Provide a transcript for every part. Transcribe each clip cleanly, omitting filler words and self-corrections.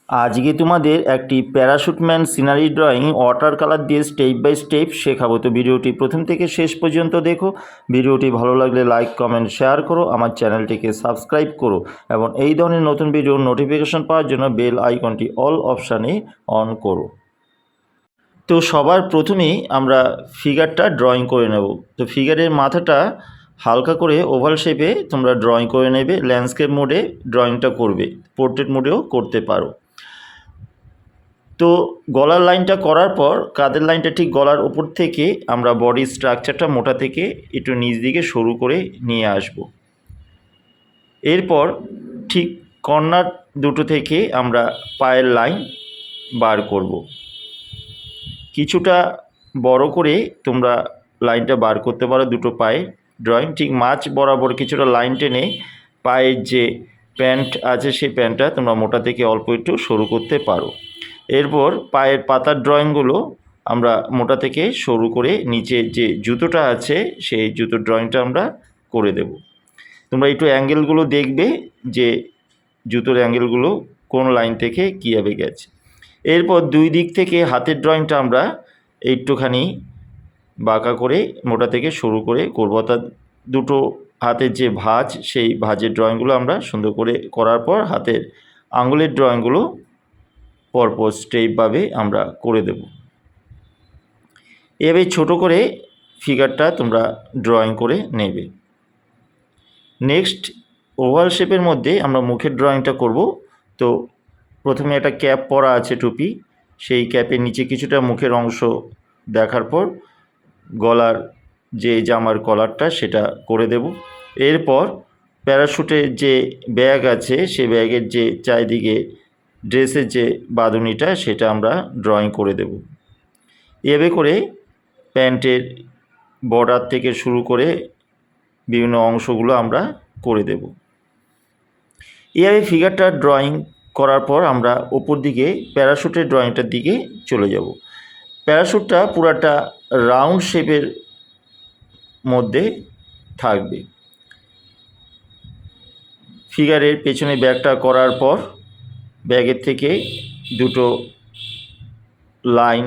আজকে তোমাদের একটি প্যারাশুটম্যান সিনারি ড্রয়িং ওয়াটার কালার দিয়ে স্টেপ বাই স্টেপ শেখাবো। তো ভিডিওটি প্রথম থেকে শেষ পর্যন্ত দেখো। ভিডিওটি ভালো লাগলে লাইক কমেন্ট শেয়ার করো, আমার চ্যানেলটিকে সাবস্ক্রাইব করো এবং এই ধরনের নতুন ভিডিওর নোটিফিকেশন পাওয়ার জন্য বেল আইকনটি অল অপশানে অন করো। তো সবার প্রথমেই আমরা ফিগারটা ড্রয়িং করে নেব। তো ফিগারের মাথাটা হালকা করে ওভাল শেপে তোমরা ড্রয়িং করে নেবে। ল্যান্ডস্কেপ মোডে ড্রয়িংটা করবে, পোর্ট্রেট মোডেও করতে পারো। তো গলার লাইনটা করার পর কাঁধের লাইনটা ঠিক গলার উপর থেকে আমরা বডি স্ট্রাকচারটা মোটা থেকে একটু নিচ দিকে সরু করে নিয়ে আসব। এরপর ঠিক কর্নার দুটো থেকে আমরা পায়ের লাইন বার করব। কিছুটা বড় করে তোমরা লাইনটা বার করতে পারো দুটো পায়ে ড্রয়িং। ঠিক মাঝ বরাবর কিছুটা লাইন টেনে পায়ের যে প্যান্ট আছে সেই প্যান্টটা তোমরা মোটা থেকে অল্প একটু সরু করতে পারো। এরপর পায়ের পাতার ড্রয়িংগুলো আমরা মোটা থেকে সরু করে নিচে যে জুতোটা আছে সেই জুতোর ড্রয়িংটা আমরা করে দেব। তোমরা একটু অ্যাঙ্গেলগুলো দেখবে যে জুতোর অ্যাঙ্গেলগুলো কোন লাইন থেকে কীভাবে গেছে। এরপর দুই দিক থেকে হাতের ড্রয়িংটা আমরা একটুখানি বাঁকা করে মোটা থেকে সরু করে করব। অর্থাৎ দুটো হাতের যে ভাঁজ সেই ভাঁজের ড্রয়িংগুলো আমরা সুন্দর করে করার পর হাতের আঙুলের ড্রয়িংগুলো পরপর স্টেপভাবে আমরা করে দেব। এভাবে ছোট করে ফিগারটা তোমরা ড্রয়িং করে নেবে। নেক্সট ওভাল শেপের মধ্যে আমরা মুখের ড্রয়িংটা করব। তো প্রথমে একটা ক্যাপ পরা আছে, টুপি, সেই ক্যাপের নিচে কিছুটা মুখের অংশ দেখার পর গলার যে জামার কলারটা সেটা করে দেব। এরপর প্যারাশুটের যে ব্যাগ আছে সেই ব্যাগের যে চারিদিকে ড্রেসের যে বাঁধুনিটা সেটা আমরা ড্রয়িং করে দেব। এভাবে করে প্যান্টের বর্ডার থেকে শুরু করে বিভিন্ন অংশগুলো আমরা করে দেব। এভাবে ফিগারটা ড্রয়িং করার পর আমরা ওপর দিকে প্যারাশুটের ড্রয়িংটার দিকে চলে যাব। প্যারাশুটটা পুরাটা রাউন্ড শেপের মধ্যে থাকবে। ফিগারের পেছনে ব্যাগটা করার পর ব্যাগের থেকে দুটো লাইন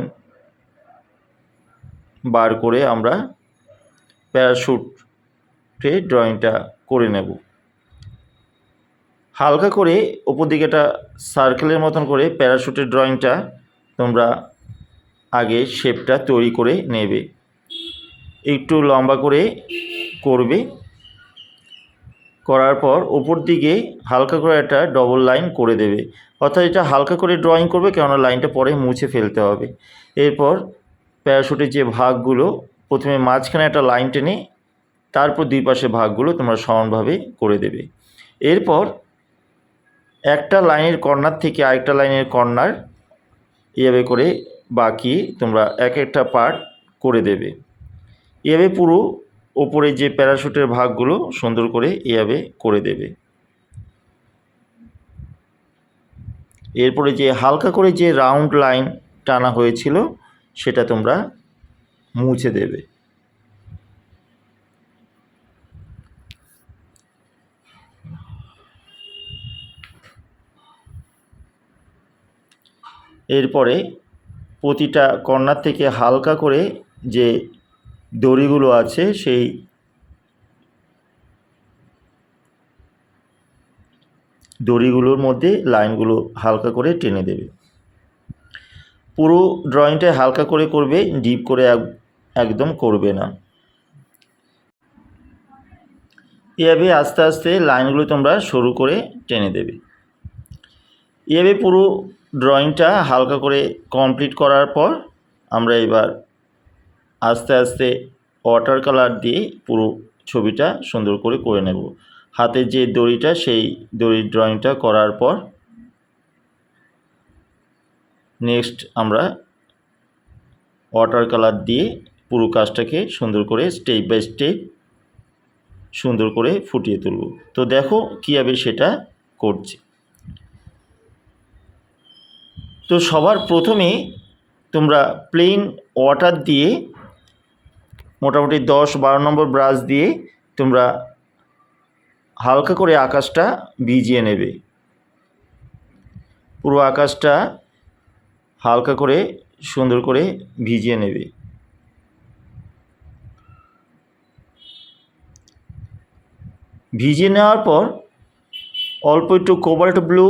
বার করে আমরা প্যারাশুটে ড্রয়িংটা করে নেব। হালকা করে ওপর দিকে একটা সার্কেলের মতন করে প্যারাশুটের ড্রয়িংটা তোমরা আগে শেপটা তৈরি করে নেবে। একটু লম্বা করে করবে। করার পর ওপর দিকে হালকা করে একটা ডবল লাইন করে দেবে। অর্থাৎ এটা হালকা করে ড্রয়িং করবে, কেননা লাইনটা পরে মুছে ফেলতে হবে। এরপর প্যারাশুটের যে ভাগগুলো প্রথমে মাঝখানে একটা লাইন টেনে তারপর দুই পাশে ভাগগুলো তোমরা সমানভাবে করে দেবে। এরপর একটা লাইনের কর্নার থেকে আরেকটা লাইনের কর্নার এভাবে করে বাকি তোমরা এক একটা পার্ট করে দেবে। এভাবে পুরো ওপরে যে প্যারাশুটের ভাগগুলো সুন্দর করে এভাবে করে দেবে। এরপরে যে হালকা করে যে রাউন্ড লাইন টানা হয়েছিল সেটা তোমরা মুছে দেবে। এরপরে প্রতিটা কর্নার থেকে হালকা করে যে দড়িগুলো আছে সেই দড়িগুলোর মধ্যে লাইনগুলো হালকা করে টেনে দেবে। পুরো ড্রয়িংটা হালকা করে করবে, ডিপ করে একদম করবে না। এভাবে আস্তে আস্তে লাইনগুলো তোমরা সরু করে টেনে দেবে। এভাবে পুরো ড্রয়িংটা হালকা করে কমপ্লিট করার পর আমরা এবার আস্তে আস্তে ওয়াটার কালার দিয়ে পুরো ছবিটা সুন্দর করে করে নেব। হাতের যে দড়িটা সেই দড়ির ড্রয়িংটা করার পর নেক্সট আমরা ওয়াটার কালার দিয়ে পুরো কাজটাকে সুন্দর করে স্টেপ বাই স্টেপ সুন্দর করে ফুটিয়ে তুলব। তো দেখো কীভাবে সেটা করছি। তো সবার প্রথমে তোমরা প্লেন ওয়াটার দিয়ে মোটামুটি 10-12 নম্বর ব্রাশ দিয়ে তোমরা হালকা করে আকাশটা ভিজিয়ে নেবে। পুরো আকাশটা হালকা করে সুন্দর করে ভিজিয়ে নেবে। ভিজিয়ে নেওয়ার পর অল্প একটু কোবাল্ট ব্লু,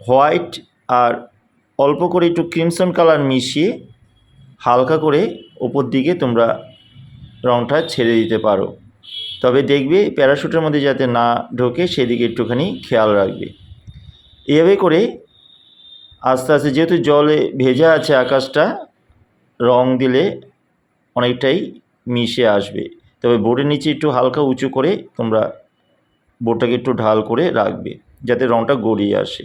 হোয়াইট আর অল্প করে একটু ক্রিমসন কালার মিশিয়ে হালকা করে ওপর দিকে তোমরা রঙটা ছেড়ে দিতে পারো। তবে দেখবে প্যারাশুটের মধ্যে যাতে না ঢোকে সেদিকে একটুখানি খেয়াল রাখবে। এভাবে করে আস্তে আস্তে, যেহেতু জলে ভেজা আছে আকাশটা, রং দিলে অনেকটাই মিশে আসবে। তবে বোর্ডের নিচে একটু হালকা উঁচু করে তোমরা বোর্ডটাকে একটু ঢাল করে রাখবে যাতে রঙটা গড়িয়ে আসে।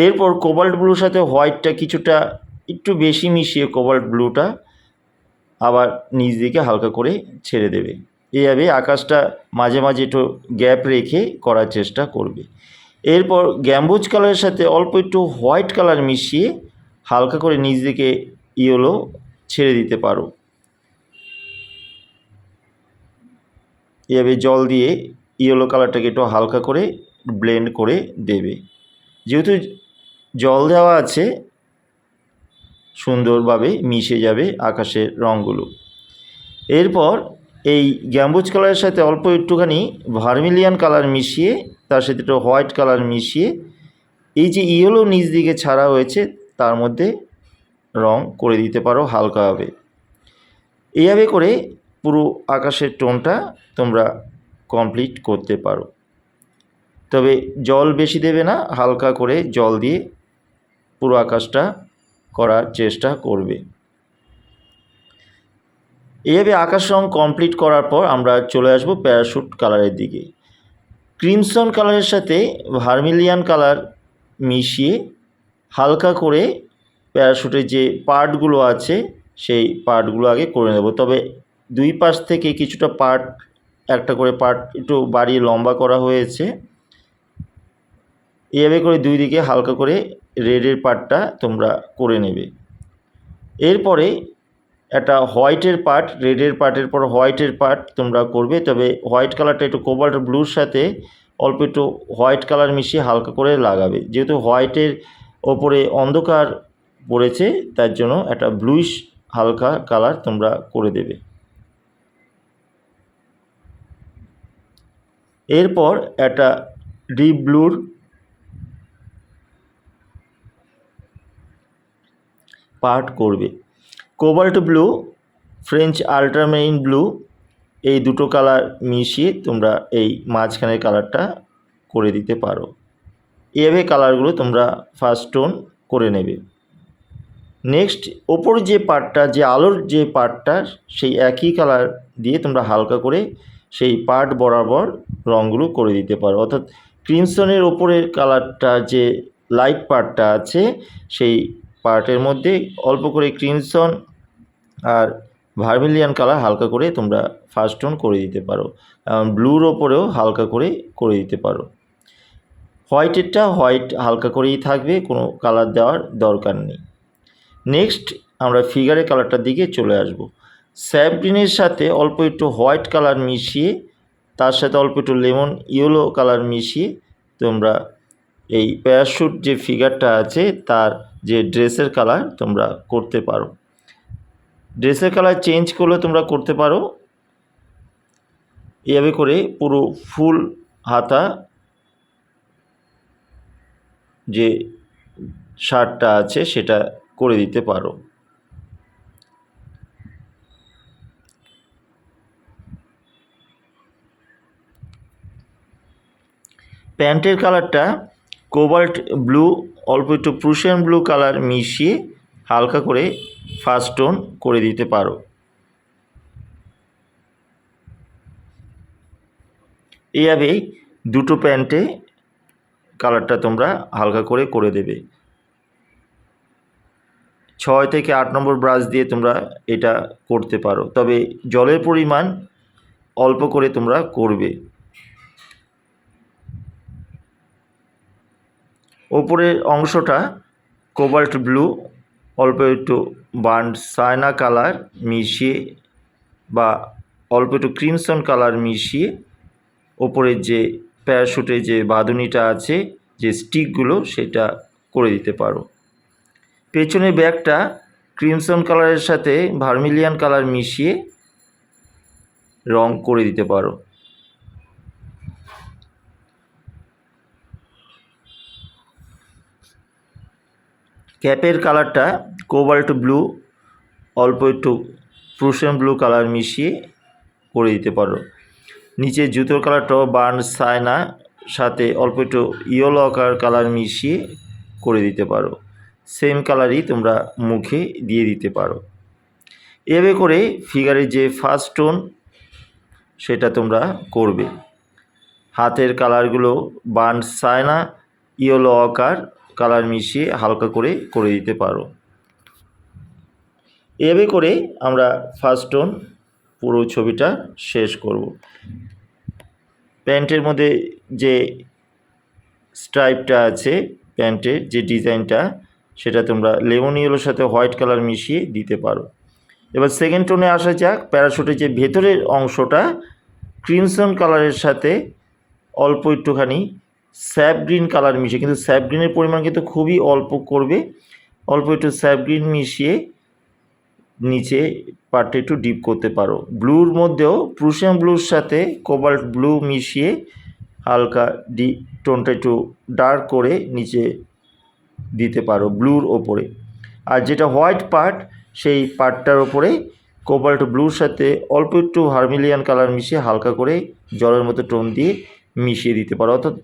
এরপর কোবাল্ট ব্লুর সাথে হোয়াইটটা কিছুটা একটু বেশি মিশিয়ে কোবাল্ট ব্লুটা আবার নিচ দিকে হালকা করে ছেড়ে দেবে। এইভাবে আকাশটা মাঝে মাঝে একটু গ্যাপ রেখে করার চেষ্টা করবে। এরপর গ্যাম্বুজ কালারের সাথে অল্প একটু হোয়াইট কালার মিশিয়ে হালকা করে নিচ দিকে ইয়েলো ছেড়ে দিতে পারো। এভাবে জল দিয়ে ইয়েলো কালারটাকে একটু হালকা করে ব্লেন্ড করে দেবে। যেহেতু জল দেওয়া আছে, সুন্দরভাবে মিশে যাবে আকাশের রঙগুলো। এরপর এই গ্যাম্বুজ কালারের সাথে অল্প একটুখানি ভার্মিলিয়ান কালার মিশিয়ে, তার সাথে একটু হোয়াইট কালার মিশিয়ে এই যে ইয়েলো নিচ দিকে ছাড়া হয়েছে তার মধ্যে রং করে দিতে পারো হালকাভাবে। এইভাবে করে পুরো আকাশের টোনটা তোমরা কমপ্লিট করতে পারো। তবে জল বেশি দেবে না, হালকা করে জল দিয়ে পুরো আকাশটা করার চেষ্টা করবে। এইভাবে আকাশ রং কমপ্লিট করার পর আমরা চলে আসব প্যারাশুট কালারের দিকে। ক্রিমসন কালারের সাথে ভার্মিলিয়ান কালার মিশিয়ে হালকা করে প্যারাশুটের যে পার্টগুলো আছে সেই পার্টগুলো আগে করে নেব। তবে দুই পাশ থেকে কিছুটা পার্ট, একটা করে পার্ট একটু বাড়িয়ে লম্বা করা হয়েছে। এভাবে করে দুই দিকে হালকা করে রেডের পার্টটা তোমরা করে নেবে। এরপরে একটা হোয়াইটের পার্ট, রেডের পার্টের পর হোয়াইটের পার্ট তোমরা করবে। তবে হোয়াইট কালারটা একটু কোবাল্ট ব্লুর সাথে অল্প একটু হোয়াইট কালার মিশিয়ে হালকা করে লাগাবে। যেহেতু হোয়াইটের ওপরে অন্ধকার পড়েছে তার জন্য একটা ব্লুইশ হালকা কালার তোমরা করে দেবে। এরপর একটা ডিপ ব্লুর পার্ট করবে। কোবাল্ট ব্লু, ফ্রেঞ্চ আল্ট্রামেরিন ব্লু, এই দুটো কালার মিশিয়ে তোমরা এই মাঝখানের কালারটা করে দিতে পারো। এভাবে কালারগুলো তোমরা ফার্স্ট টোন করে নেবে। নেক্সট ওপর যে পার্টটা, যে আলোর যে পার্টটা, সেই একই কালার দিয়ে তোমরা হালকা করে সেই পার্ট বরাবর রঙগুলো করে দিতে পারো। অর্থাৎ ক্রিমসনের ওপরের কালারটা, যে লাইট পার্টটা আছে সেই পার্টের মধ্যে অল্প করে ক্রিমসন আর ভার্মিলিয়ান কালার হালকা করে তোমরা ফার্স্ট টোন করে দিতে পারো। ব্লুর ওপরেও হালকা করে দিতে পারো। হোয়াইটেরটা হোয়াইট হালকা করেই থাকবে, কোনো কালার দেওয়ার দরকার নেই। নেক্সট আমরা ফিগারের কালারটার দিকে চলে আসব। স্যাপ গ্রিনের সাথে অল্প একটু হোয়াইট কালার মিশিয়ে, তার সাথে অল্প একটু লেমন ইয়েলো কালার মিশিয়ে তোমরা এই প্যারাশুট যে ফিগারটা আছে তার যে ড্রেসের কালার তোমরা করতে পারো। ড্রেসের কালার চেঞ্জ করলে তোমরা করতে পারো। এভাবে করে পুরো ফুল হাতা যে শার্টটা আছে সেটা করে দিতে পারো। প্যান্টের কালারটা কোবাল্ট ব্লু, অল্প একটু প্রুশিয়ান ব্লু কালার মিশিয়ে হালকা করে ফার্স্ট টোন করে দিতে পারো। এইভাবেই দুটো প্যান্টে কালারটা তোমরা হালকা করে দেবে। 6 থেকে 8 নম্বর ব্রাশ দিয়ে তোমরা এটা করতে পারো। তবে জলের পরিমাণ অল্প করে তোমরা করবে। ওপরের অংশটা কোবাল্ট ব্লু, অল্প একটু বার্ন সায়না কালার মিশিয়ে বা অল্প একটু ক্রিমসন কালার মিশিয়ে ওপরের যে প্যারাশুটের যে বাঁধুনিটা আছে, যে স্টিকগুলো, সেটা করে দিতে পারো। পেছনের ব্যাগটা ক্রিমসন কালারের সাথে ভার্মিলিয়ান কালার মিশিয়ে রং করে দিতে পারো। ক্যাপের কালারটা কোবাল্ট ব্লু অল্প একটু প্রুশিয়ান ব্লু কালার মিশিয়ে করে দিতে পারো। নিচে জুতোর কালারটাও বার্ন সাইনা সাথে অল্প একটু ইয়েলো কালার মিশিয়ে করে দিতে পারো। সেম কালারই তোমরা মুখে দিয়ে দিতে পারো। এভাবে করে ফিগারের যে ফার্স্ট টোন সেটা তোমরা করবে। হাতের কালারগুলো বার্ন সাইনা ইয়েলো কালার মিশিয়ে হালকা করে দিতে পারো। এভাবে করে আমরা ফার্স্ট টোন পুরো ছবিটা শেষ করব। প্যান্টের মধ্যে যে স্ট্রাইপটা আছে, প্যান্টের যে ডিজাইনটা, সেটা তোমরা লেমন ইয়েলোর সাথে হোয়াইট কালার মিশিয়ে দিতে পারো। এবার সেকেন্ড টোনে আসা যাক। প্যারাশুটের যে ভেতরের অংশটা ক্রিমসন কালারের সাথে অল্প একটুখানি স্যাপ গ্রিন কালার মিশিয়ে, কিন্তু স্যাপ গ্রিনের পরিমাণ কিন্তু খুবই অল্প করবে, অল্প একটু স্যাপ গ্রিন মিশিয়ে নিচে পার্টটা একটু ডিপ করতে পারো। ব্লুর মধ্যেও প্রুশিয়ান ব্লুর সাথে কোবাল্ট ব্লু মিশিয়ে হালকা টোনটা একটু ডার্ক করে নিচে দিতে পারো ব্লুর ওপরে। আর যেটা হোয়াইট পার্ট, সেই পার্টটার ওপরে কোবাল্ট ব্লুর সাথে অল্প একটু ভার্মিলিয়ান কালার মিশিয়ে হালকা করে জলের মতো টোন দিয়ে মিশিয়ে দিতে পারো। অর্থাৎ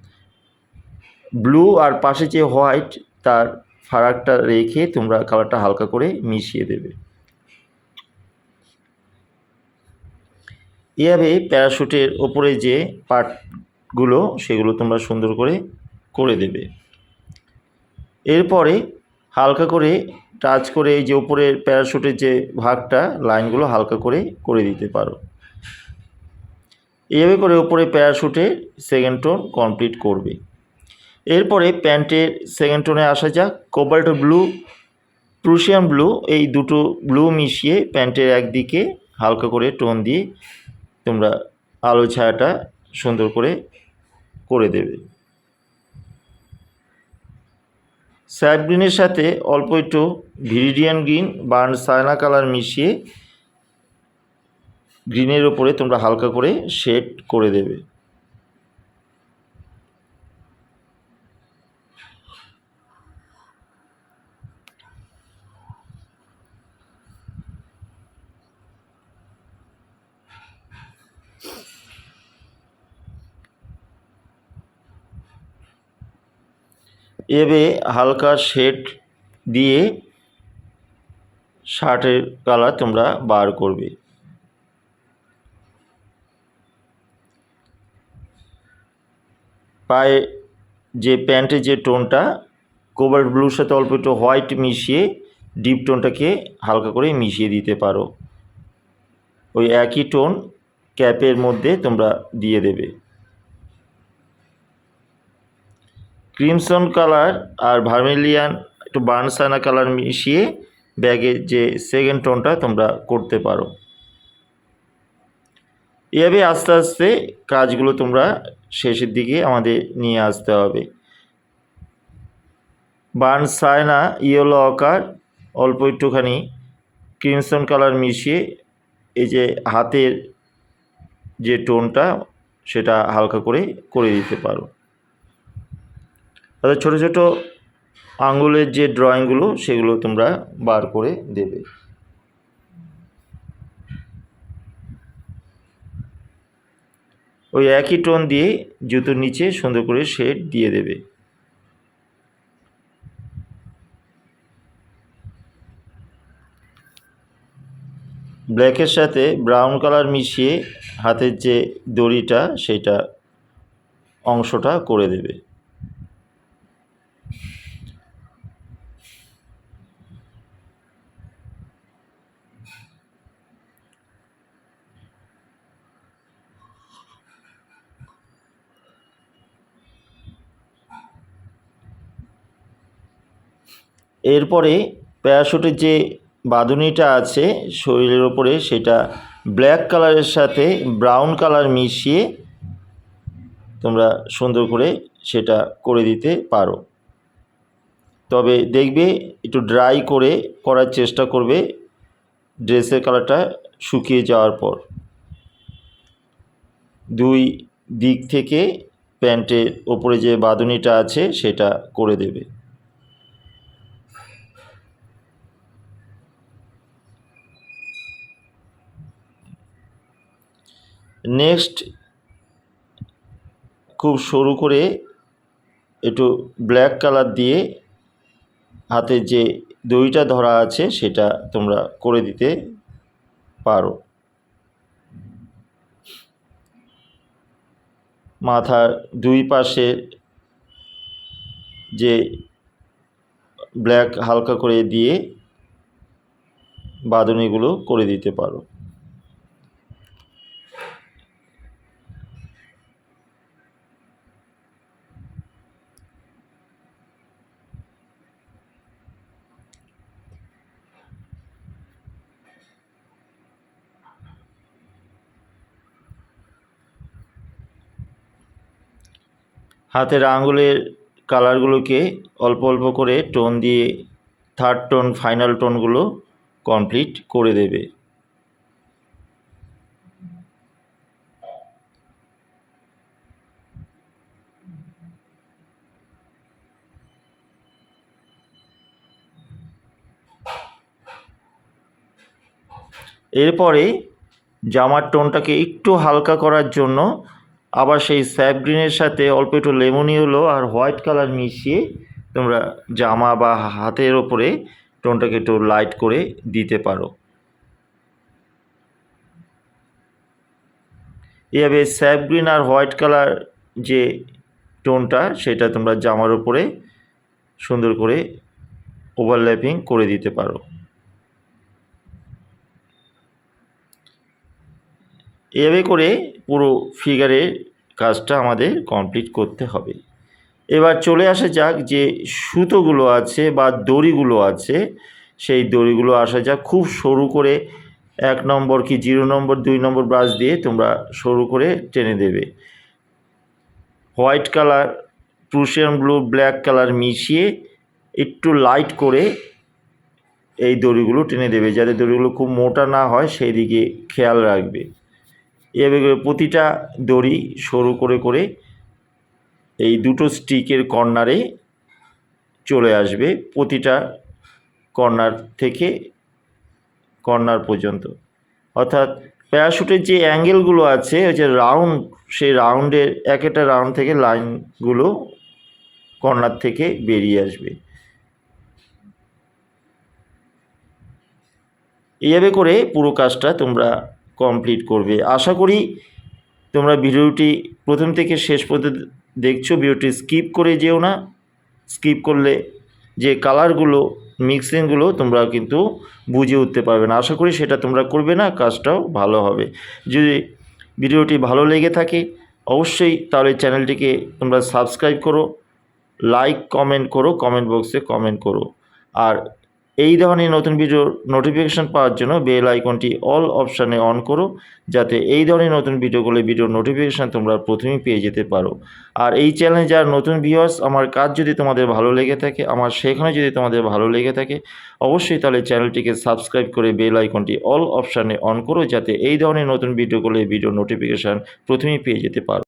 ব্লু আর পাশে যে হোয়াইট, তার ফারাকটা রেখে তোমরা কালারটা হালকা করে মিশিয়ে দেবে। এভাবে প্যারাশুটের ওপরে যে পার্টগুলো সেগুলো তোমরা সুন্দর করে দেবে। এরপরে হালকা করে টাচ করে এই যে ওপরের প্যারাশুটের যে ভাগটা, লাইনগুলো হালকা করে দিতে পারো। এইভাবে করে ওপরে প্যারাশুটে সেকেন্ড টোন কমপ্লিট করবে। এরপরে প্যান্টের সেকেন্ড টোনে আসা যাক। কোবাল্ট ব্লু, প্রুশিয়ান ব্লু, এই দুটো ব্লু মিশিয়ে প্যান্টের একদিকে হালকা করে টোন দিয়ে তোমরা আলো ছায়াটা সুন্দর করে দেবে। স্যাপ গ্রিনের সাথে অল্প একটু ভিরিডিয়ান গ্রিন বার্ন সাইনা কালার মিশিয়ে গ্রিনের ওপরে তোমরা হালকা করে শেড করে দেবে। এভাবে হালকা শেড দিয়ে শার্টের কালার তোমরা বার করবে। পায়ে যে প্যান্টের যে টোনটা কোবাল্ট ব্লুর সাথে অল্প একটু হোয়াইট মিশিয়ে ডিপ টোনটাকে হালকা করে মিশিয়ে দিতে পারো। ওই একই টোন ক্যাপের মধ্যে তোমরা দিয়ে দেবে। ক্রিমসন কালার আর ভার্মিলিয়ান একটু বার্ন সাইনা কালার মিশিয়ে ব্যাগের যে সেকেন্ড টোনটা তোমরা করতে পারো। এভাবে আস্তে আস্তে কাজগুলো তোমরা শেষের দিকে আমাদের নিয়ে আসতে হবে। বার্ন সাইনা ইয়েলো অল্প একটুখানি ক্রিমসন কালার মিশিয়ে এই যে হাতের যে টোনটা সেটা হালকা করে দিতে পারো। তাহলে ছোটো ছোটো আঙুলের যে ড্রয়িংগুলো সেগুলো তোমরা বার করে দেবে। ওই একই টোন দিয়ে জুতোর নিচে সুন্দর করে শেড দিয়ে দেবে। ব্ল্যাকের সাথে ব্রাউন কালার মিশিয়ে হাতের যে দড়িটা সেটা অংশটা করে দেবে। এরপরে প্যারাশুটের যে বাঁধুনিটা আছে শরীরের ওপরে, সেটা ব্ল্যাক কালারের সাথে ব্রাউন কালার মিশিয়ে তোমরা সুন্দর করে সেটা করে দিতে পারো। তবে দেখবে একটু ড্রাই করে করার চেষ্টা করবে ড্রেসের কালারটা শুকিয়ে যাওয়ার পর। দুই দিক থেকে প্যান্টের ওপরে যে বাঁধুনিটা আছে সেটা করে দেবে। নেক্সট খুব সরু করে একটু ব্ল্যাক কালার দিয়ে হাতে যে দড়িটা ধরা আছে সেটা তোমরা করে দিতে পারো। মাথার দুই পাশে যে ব্ল্যাক হালকা করে দিয়ে বাঁধুনিগুলো করে দিতে পারো। হাতের আঙুলের কালারগুলোকে অল্প অল্প করে টোন দিয়ে থার্ড টোন ফাইনাল টোনগুলো কমপ্লিট করে দেবে। এরপরে জামার টোনটাকে একটু হালকা করার জন্য আবার সেই স্যাপ গ্রিনের সাথে অল্প একটু লেমন ইয়েলো আর হোয়াইট কালার মিশিয়ে তোমরা জামা বা হাতের ওপরে টোনটাকে একটু লাইট করে দিতে পারো। এভাবে স্যাপ গ্রিন আর হোয়াইট কালার যে টোনটা সেটা তোমরা জামার ওপরে সুন্দর করে ওভারল্যাপিং করে দিতে পারো। এভাবে করে পুরো ফিগারের কাজটা আমাদের কমপ্লিট করতে হবে। এবার চলে আসা যাক যে সুতোগুলো আছে বা দড়িগুলো আছে সেই দড়িগুলো আসা যাক খুব সরু করে 1 নম্বর কি 0 নম্বর 2 নম্বর ব্রাশ দিয়ে তোমরা সরু করে টেনে দেবে। White colour Prussian blue black colour মিশিয়ে একটু লাইট করে এই দড়িগুলো টেনে দেবে, যাতে দড়িগুলো খুব মোটা না হয় সেই দিকে খেয়াল রাখবে। এভাবে প্রতিটা দড়ি সরু করে করে এই দুটো স্টিকের কর্নারে চলে আসবে, প্রতিটা কর্নার থেকে কর্নার পর্যন্ত। অর্থাৎ প্যারাশুটের যে অ্যাঙ্গেলগুলো আছে ওই যে রাউন্ড, সেই রাউন্ডের এক একটা রাউন্ড থেকে লাইনগুলো কর্নার থেকে বেরিয়ে আসবে। এইভাবে করে পুরো কাজটা তোমরা কমপ্লিট করবে। আশা করি তোমরা ভিডিওটি প্রথম থেকে শেষ পর্যন্ত দেখছো, ভিডিওটি স্কিপ করে যেও না। স্কিপ করলে যে কালারগুলো মিক্সিংগুলো তোমরা কিন্তু বুঝে উঠতে পারবে না। আশা করি সেটা তোমরা করবে না, কাজটাও ভালো হবে। যদি ভিডিওটি ভালো লেগে থাকে অবশ্যই তাহলে চ্যানেলটিকে তোমরা সাবস্ক্রাইব করো, লাইক কমেন্ট করো, কমেন্ট বক্সে কমেন্ট করো। আর এই ধরনের নতুন ভিডিওর নোটিফিকেশান পাওয়ার জন্য বেল আইকনটি অল অপশানে অন করো, যাতে এই ধরনের নতুন ভিডিওর নোটিফিকেশান তোমরা প্রথমেই পেয়ে যেতে পারো। আর এই চ্যানেলে যারা নতুন ভিউয়ার্স, আমার কাজ যদি তোমাদের ভালো লেগে থাকে, আমার সেখানে যদি তোমাদের ভালো লেগে থাকে অবশ্যই তাহলে চ্যানেলটিকে সাবস্ক্রাইব করে বেল আইকনটি অল অপশানে অন করো, যাতে এই ধরনের নতুন ভিডিওর নোটিফিকেশান প্রথমেই পেয়ে যেতে পারো।